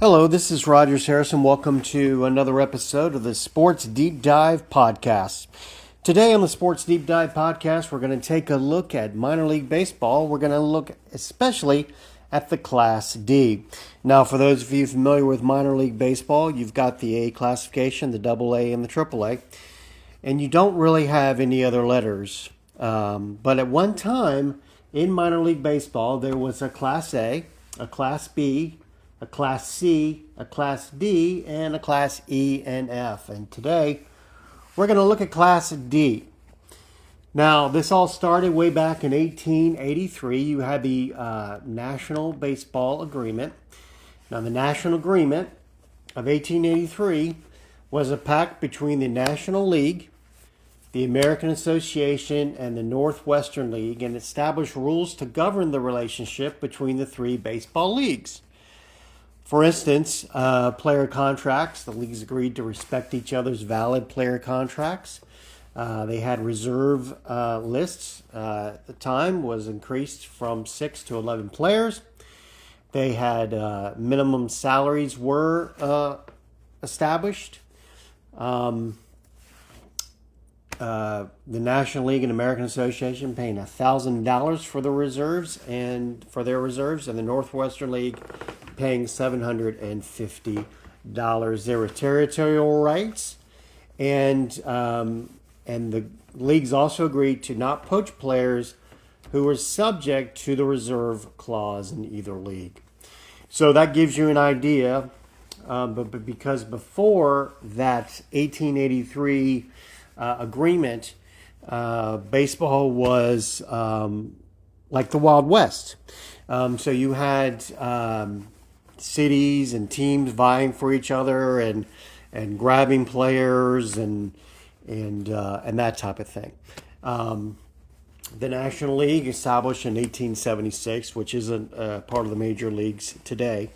Hello, this is Rogers Harrison. Welcome to another episode of the Sports Deep Dive Podcast. Today on the Sports Deep Dive Podcast, we're going to take a look at minor league baseball. We're going to look especially at the Class D. Now, for those of you familiar with minor league baseball, you've got the A classification, the AA, and the AAA, and you don't really have any other letters. But at one time in minor league baseball, there was a Class A, a Class B, a Class C, a Class D, and a Class E and F. And today, we're going to look at Class D. Now, this all started way back in 1883. You had the National Baseball Agreement. Now, the National Agreement of 1883 was a pact between the National League, the American Association, and the Northwestern League, and established rules to govern the relationship between the three baseball leagues. For instance, player contracts. The leagues agreed to respect each other's valid player contracts. They had reserve lists. At the time was increased from 6 to 11 players. They had minimum salaries were established. The National League and American Association paying $1,000 for the reserves and for their reserves, and the Northwestern League paying $750. There were territorial rights, and the leagues also agreed to not poach players who were subject to the reserve clause in either league. So that gives you an idea. But because before that 1883 agreement, baseball was like the Wild West. So you had cities and teams vying for each other and grabbing players and that type of thing. The National League, established in 1876, which isn't part of the major leagues today.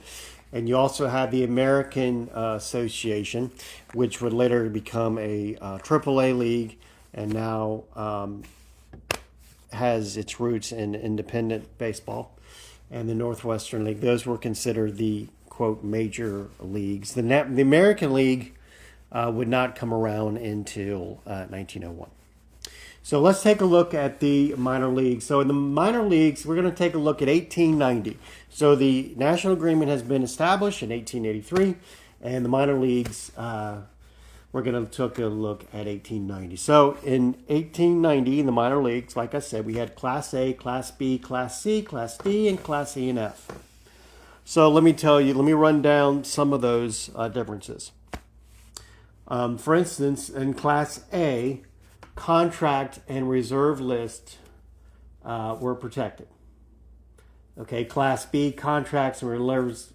And you also had the American Association, which would later become a AAA league and now has its roots in independent baseball. And the Northwestern League, those were considered the, quote, major leagues. The American League would not come around until 1901. So let's take a look at the minor leagues. So in the minor leagues, we're going to take a look at 1890. So the National Agreement has been established in 1883, and the minor leagues, we're going to take a look at 1890. So in 1890, in the minor leagues, like I said, we had Class A, Class B, Class C, Class D, and Class E and F. So let me run down some of those differences. For instance, in Class A, contract and reserve list were protected. Okay, Class B, contracts and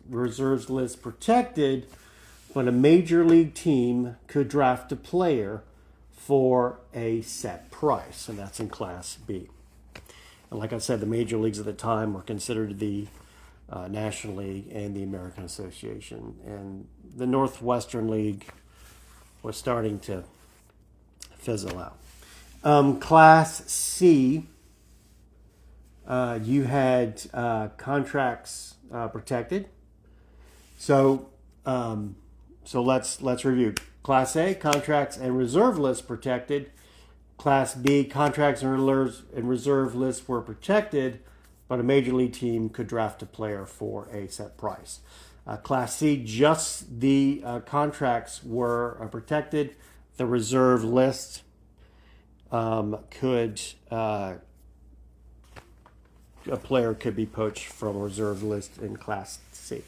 reserves list protected, but a major league team could draft a player for a set price, and that's in Class B. And like I said, the major leagues at the time were considered the National League and the American Association, and the Northwestern League was starting to fizzle out. Class C, you had contracts protected. So let's review. Class A, contracts and reserve lists protected. Class B, contracts and reserve lists were protected, but a major league team could draft a player for a set price. Class C, just the contracts were protected. The reserve list a player could be poached from a reserve list in Class C.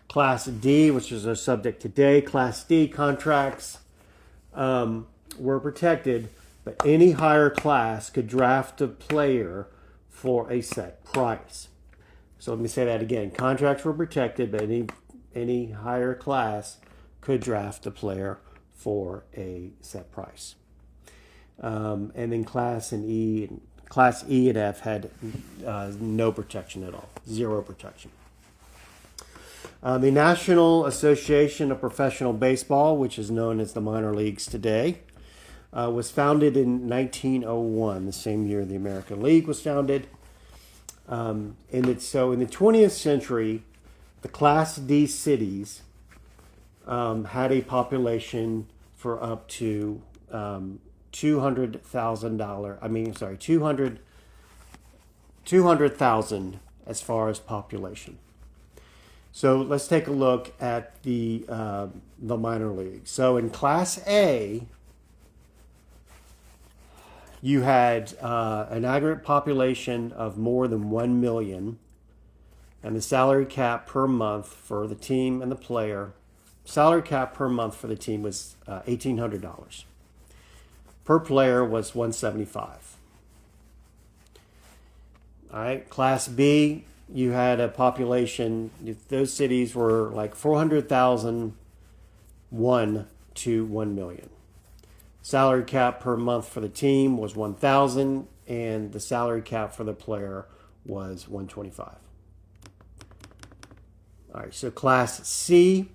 Class D, which is our subject today, Class D contracts were protected, but any higher class could draft a player for a set price. So let me say that again. Contracts were protected, but any higher class could draft a player for a set price. And then Class E and F had no protection at all, zero protection. The National Association of Professional Baseball, which is known as the minor leagues today, was founded in 1901, the same year the American League was founded. So in the 20th century, the Class D cities had a population for up to $200,000. I mean, sorry, 200,000 as far as population. So let's take a look at the minor leagues. So in Class A, you had an aggregate population of more than 1 million, and the salary cap per month for the team and the player, salary cap per month for the team was $1,800. Per player was $175. All right, Class B, you had a population, those cities were like 400,000, 1 to 1 million. Salary cap per month for the team was 1,000, and the salary cap for the player was 125. All right, so Class C,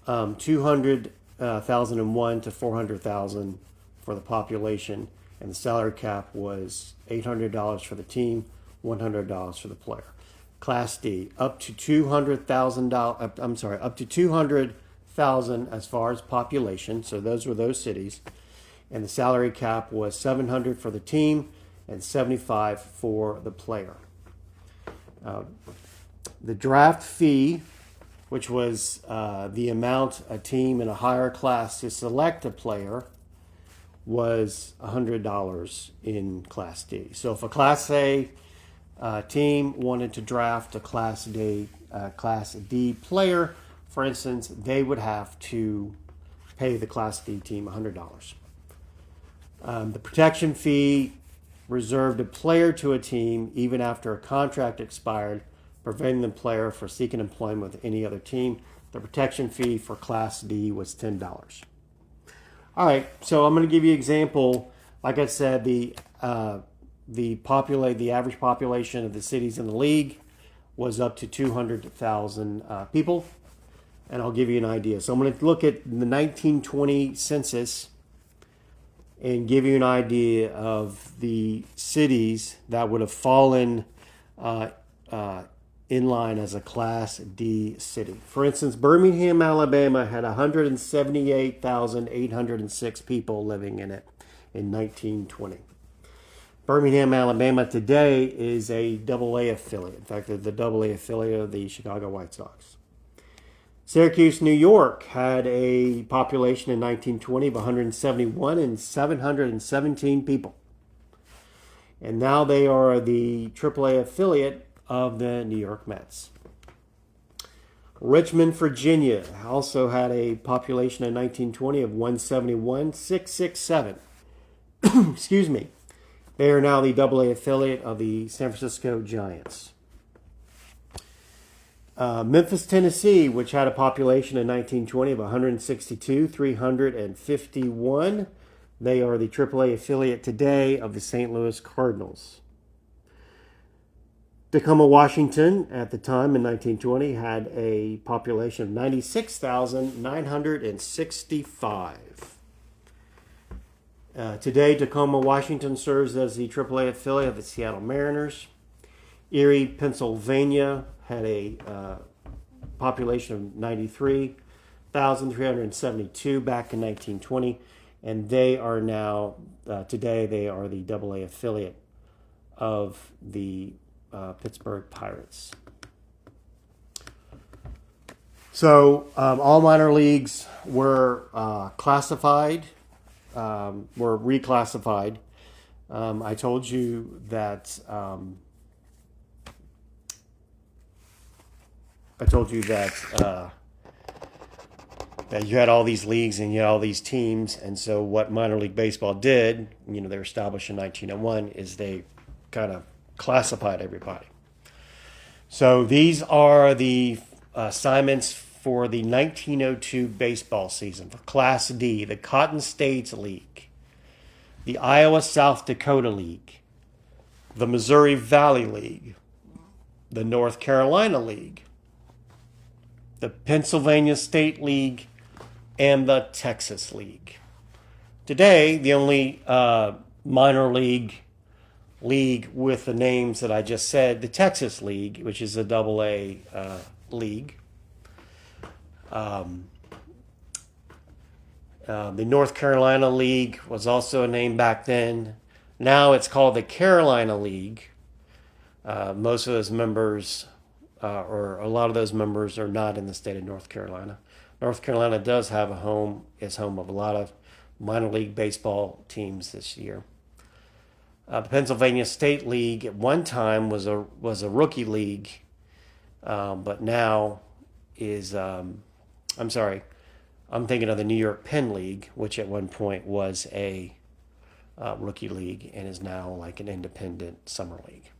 200,001 to 400,000 for the population, and the salary cap was $800 for the team, $100 for the player. Class D, up to $200,000. I'm sorry, up to 200,000 as far as population. So those were those cities, and the salary cap was $700 for the team and $75 for the player. The draft fee, which was the amount a team in a higher class to select a player, was $100 in Class D. So if a Class A team wanted to draft a Class D player, for instance, they would have to pay the Class D team $100. The protection fee reserved a player to a team even after a contract expired, preventing the player from seeking employment with any other team. The protection fee for Class D was $10. All right, so I'm going to give you an example. Like I said, the average population of the cities in the league was up to 200,000 people, and I'll give you an idea. So I'm going to look at the 1920 census and give you an idea of the cities that would have fallen in line as a Class D city. For instance, Birmingham, Alabama had 178,806 people living in it in 1920. Birmingham, Alabama today is a AA affiliate. In fact, they're the AA affiliate of the Chicago White Sox. Syracuse, New York had a population in 1920 of 171 and 717 people. And now they are the AAA affiliate of the New York Mets. Richmond, Virginia also had a population in 1920 of 171,667. Excuse me. They are now the AA affiliate of the San Francisco Giants. Memphis, Tennessee, which had a population in 1920 of 162,351. They are the AAA affiliate today of the St. Louis Cardinals. Tacoma, Washington, at the time in 1920, had a population of 96,965. Today, Tacoma, Washington serves as the AAA affiliate of the Seattle Mariners. Erie, Pennsylvania, had a population of 93,372 back in 1920, and they are now, today, they are the AA affiliate of the Pittsburgh Pirates. So all minor leagues were classified, were reclassified. I told you that that you had all these leagues and you had all these teams, and so what minor league baseball did, they were established in 1901, is they kind of classified everybody. So these are the assignments for the 1902 baseball season for Class D: the Cotton States League, the Iowa South Dakota League, the Missouri Valley League, the North Carolina League, the Pennsylvania State League, and the Texas League. Today, the only minor league league with the names that I just said. The Texas League, which is a AA league. The North Carolina League was also a name back then. Now it's called the Carolina League. Most of those members, or a lot of those members, are not in the state of North Carolina. North Carolina does have is home of a lot of minor league baseball teams this year. The Pennsylvania State League at one time was a rookie league, but now is I'm sorry, I'm thinking of the New York Penn League, which at one point was a rookie league and is now like an independent summer league.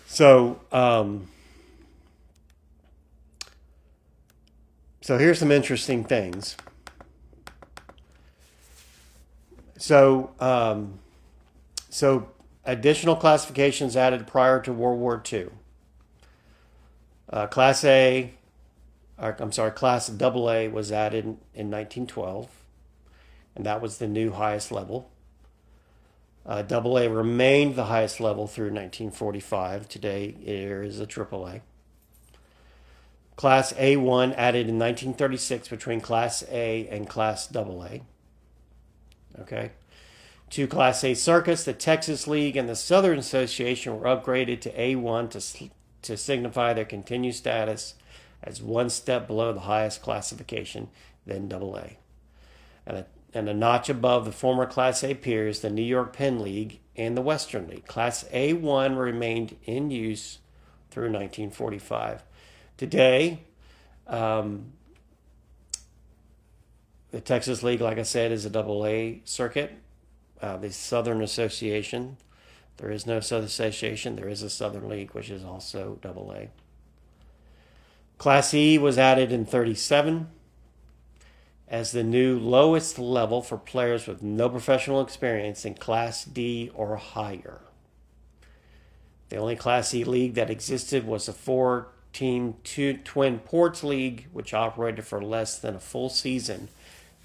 So, so here's some interesting things. So additional classifications added prior to World War II. Class AA was added in 1912, and that was the new highest level. AA remained the highest level through 1945. Today, there is a AAA. Class A1 added in 1936 between Class A and Class AA. Okay. Two Class A circuits, the Texas League and the Southern Association, were upgraded to A1 to signify their continued status as one step below the highest classification, then AA. And a notch above the former Class A peers, the New York Penn League and the Western League. Class A1 remained in use through 1945. Today, the Texas League, like I said, is a AA circuit. The Southern Association, there is no Southern Association. There is a Southern League, which is also AA. Class E was added in 1937 as the new lowest level for players with no professional experience in Class D or higher. The only Class E league that existed was a 4-team Twin Ports League, which operated for less than a full season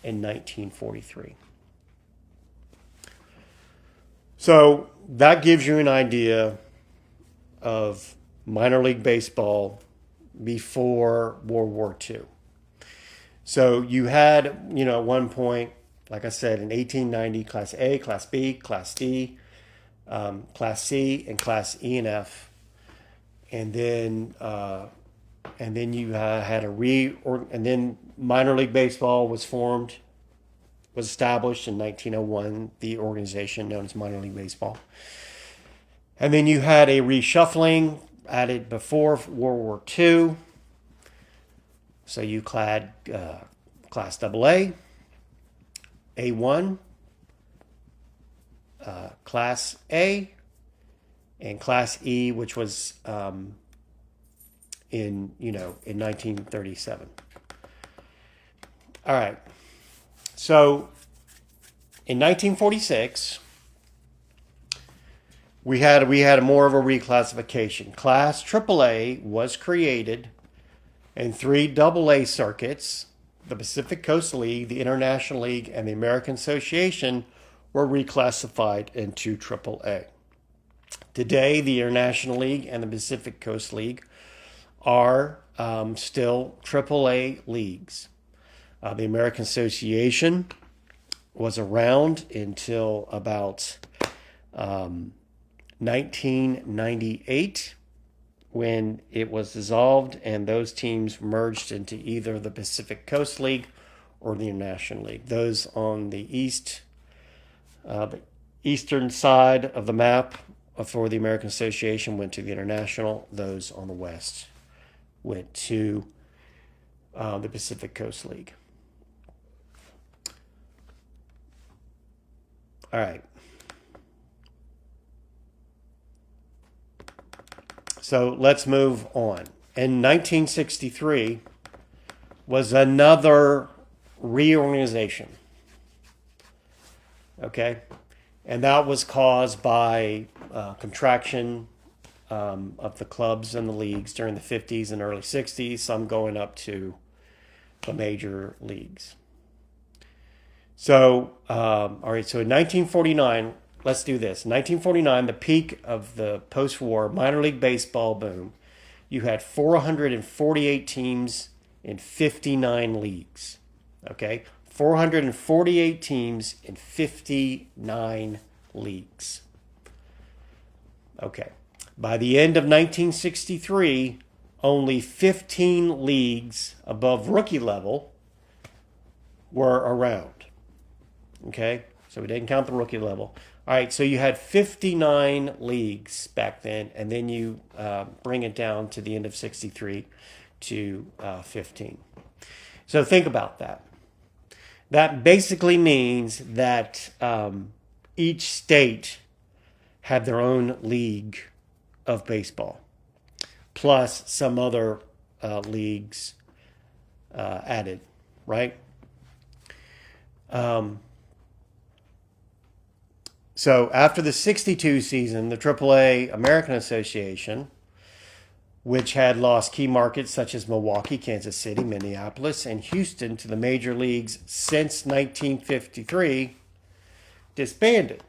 in 1943. So that gives you an idea of minor league baseball before World War II. So you had, at one point, like I said, in 1890, Class A, Class B, Class D, Class C, and Class E and F. And then you had and then minor league baseball was established in 1901, the organization known as minor league baseball. And then you had a reshuffling added before World War II. So you clad Class AA, A1, Class A, and Class E, which was in 1937. All right. So in 1946, we had more of a reclassification. Class AAA was created, and 3 AA circuits, the Pacific Coast League, the International League, and the American Association, were reclassified into AAA. Today, the International League and the Pacific Coast League are still AAA leagues. The American Association was around until about 1998, when it was dissolved and those teams merged into either the Pacific Coast League or the International League. Those on the eastern side of the map for the American Association went to the International. Those on the west went to the Pacific Coast League. All right. So let's move on. In 1963 was another reorganization. Okay? And that was caused by contraction of the clubs and the leagues during the 50s and early 60s, some going up to the major leagues. So, all right, so in 1949, let's do this. 1949, the peak of the post-war minor league baseball boom. You had 448 teams in 59 leagues. Okay? 448 teams in 59 leagues. Okay. By the end of 1963, only 15 leagues above rookie level were around. Okay? So we didn't count the rookie level. All right, so you had 59 leagues back then, and then you bring it down to the end of 63 to 15. So think about that. That basically means that each state had their own league of baseball, plus some other leagues added, right? So after the 62 season, the AAA American Association, which had lost key markets such as Milwaukee, Kansas City, Minneapolis, and Houston to the major leagues since 1953, disbanded.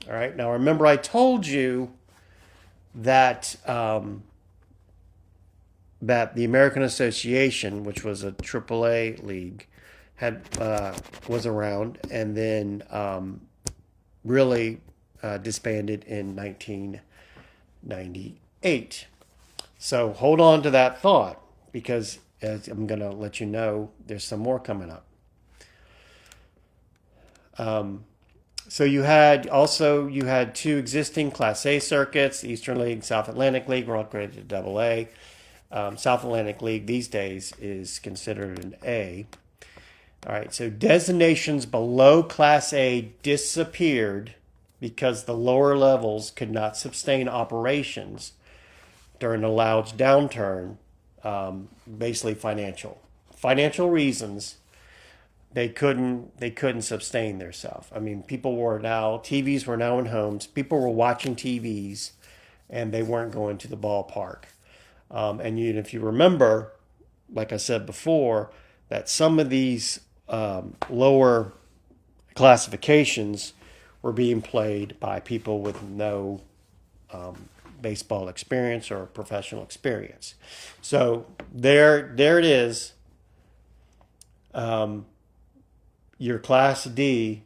All right. Now, remember, I told you that that the American Association, which was a AAA league, was around, and then really disbanded in 1998. So hold on to that thought, because as I'm going to let you know, there's some more coming up. So you had two existing Class A circuits, the Eastern League, South Atlantic League, were upgraded to Double A. South Atlantic League these days is considered an A. All right, so designations below Class A disappeared because the lower levels could not sustain operations during a large downturn, basically financial reasons. They couldn't sustain themselves. I mean, TVs were now in homes. People were watching TVs, and they weren't going to the ballpark. And if you remember, like I said before, that some of these lower classifications were being played by people with no baseball experience or professional experience. So there it is. Your Class D,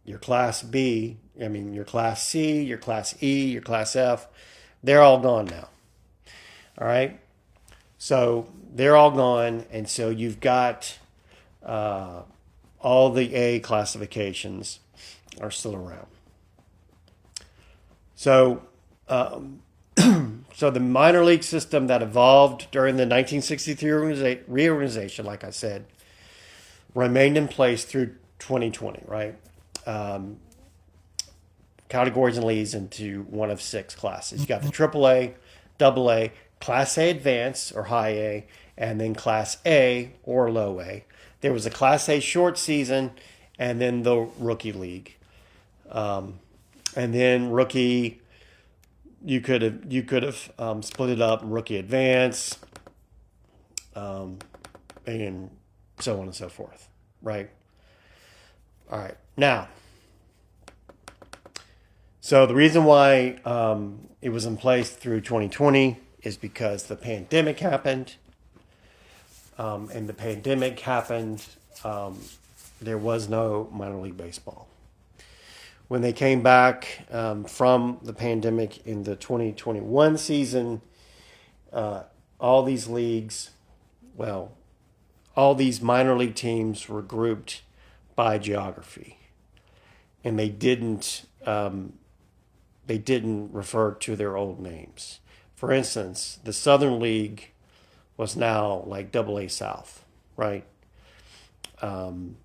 your Class B, your Class C, your Class E, your Class F, they're all gone now. All right? So they're all gone, and so you've got all the A classifications are still around. So, so the minor league system that evolved during the 1963 reorganization, like I said, remained in place through 2020, right? Categories and leagues into one of 6 classes. You got the AAA, AA, Class A Advanced or High A, and then Class A or Low A. There was a Class A short season, and then the Rookie League. And then Rookie, you could have split it up, Rookie Advance, and so on and so forth, right? All right. Now, so the reason why it was in place through 2020 is because the pandemic happened. And the pandemic happened, there was no minor league baseball. When they came back from the pandemic in the 2021 season, all these minor league teams were grouped by geography, and they didn't refer to their old names. For instance, the Southern League was now like AA South, right? And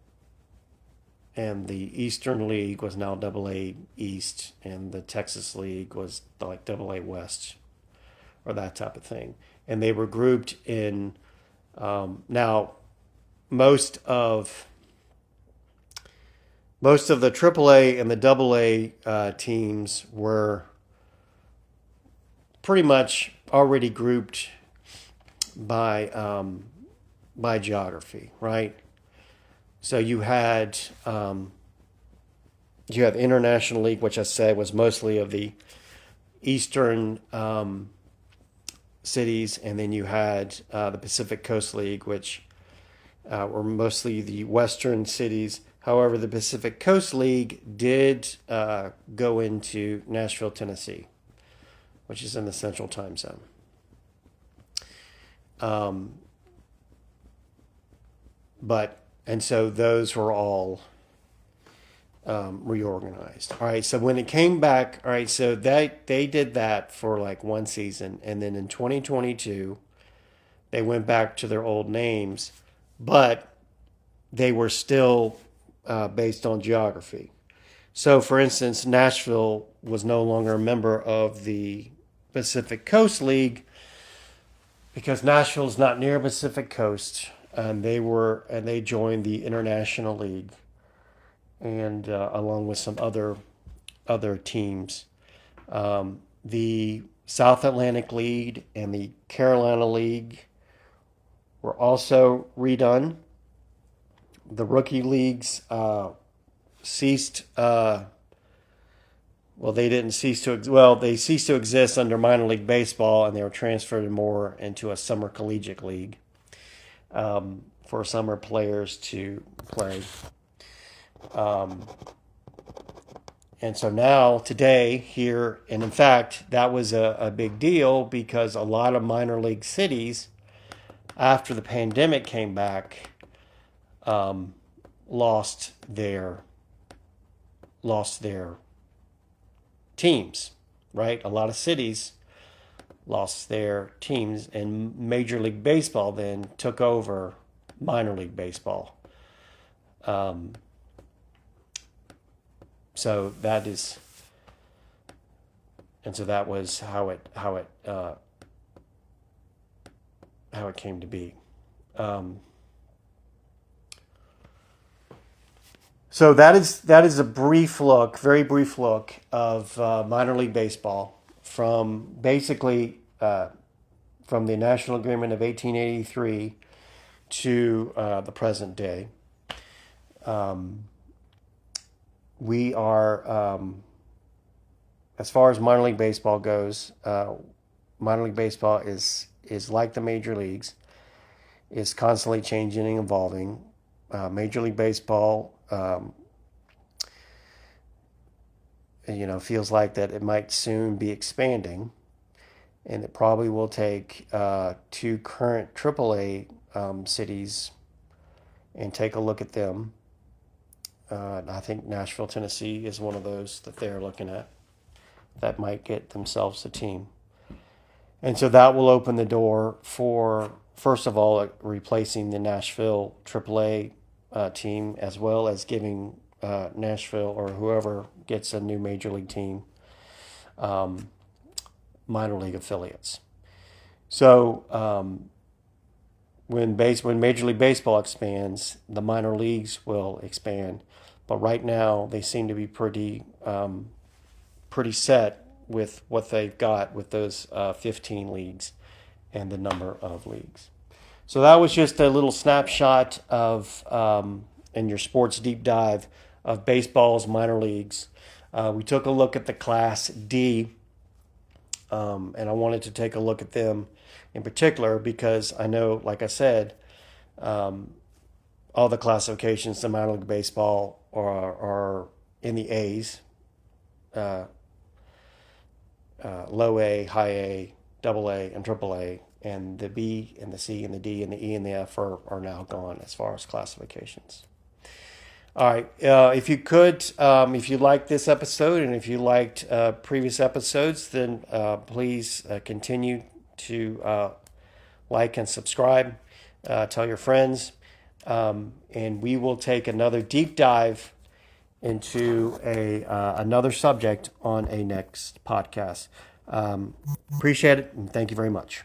the Eastern League was now AA East, and the Texas League was like AA West, or that type of thing. And they were grouped in, now most of the AAA and the AA teams were pretty much already grouped by geography, right? So you had You have the International League, which I said was mostly of the eastern cities, and then you had the Pacific Coast League, which were mostly the western cities. However, the Pacific Coast League did go into Nashville, Tennessee, which is in the Central Time Zone. And so those were all reorganized. All right, so when it came back, all right, so they did that for like one season, and then in 2022, they went back to their old names, but they were still based on geography. So, for instance, Nashville was no longer a member of the Pacific Coast League because Nashville is not near Pacific Coast, and they joined the International League, and along with some other teams, the South Atlantic League and the Carolina League were also redone. The rookie leagues ceased. They didn't cease to. They ceased to exist under minor league baseball, and they were transferred more into a summer collegiate league for summer players to play. And so now, today, here, and in fact, that was a big deal because a lot of minor league cities, after the pandemic came back, lost their teams, right? A lot of cities lost their teams, and Major League Baseball then took over minor league baseball. So that was how it came to be. So that is a brief look, very brief look of minor league baseball from basically from the National Agreement of 1883 to the present day. We are, as far as minor league baseball goes, minor league baseball is like the major leagues, is constantly changing and evolving. Major League Baseball, feels like that it might soon be expanding, and it probably will take two current AAA cities and take a look at them. I think Nashville, Tennessee is one of those that they're looking at that might get themselves a team. And so that will open the door for, first of all, replacing the Nashville AAA team, as well as giving Nashville or whoever gets a new major league team minor league affiliates. So when Major League Baseball expands, the minor leagues will expand. But right now, they seem to be pretty set with what they've got with those 15 leagues and the number of leagues. So that was just a little snapshot of, in your sports deep dive, of baseball's minor leagues. We took a look at the Class D, and I wanted to take a look at them in particular because I know, like I said, all the classifications in minor league baseball are in the A's, low A, high A, double A, and triple A, and the B and the C and the D and the E and the F are now gone as far as classifications. All right, if you liked this episode and if you liked previous episodes, then please continue to like and subscribe, tell your friends, and we will take another deep dive into another subject on a next podcast. Appreciate it, and thank you very much.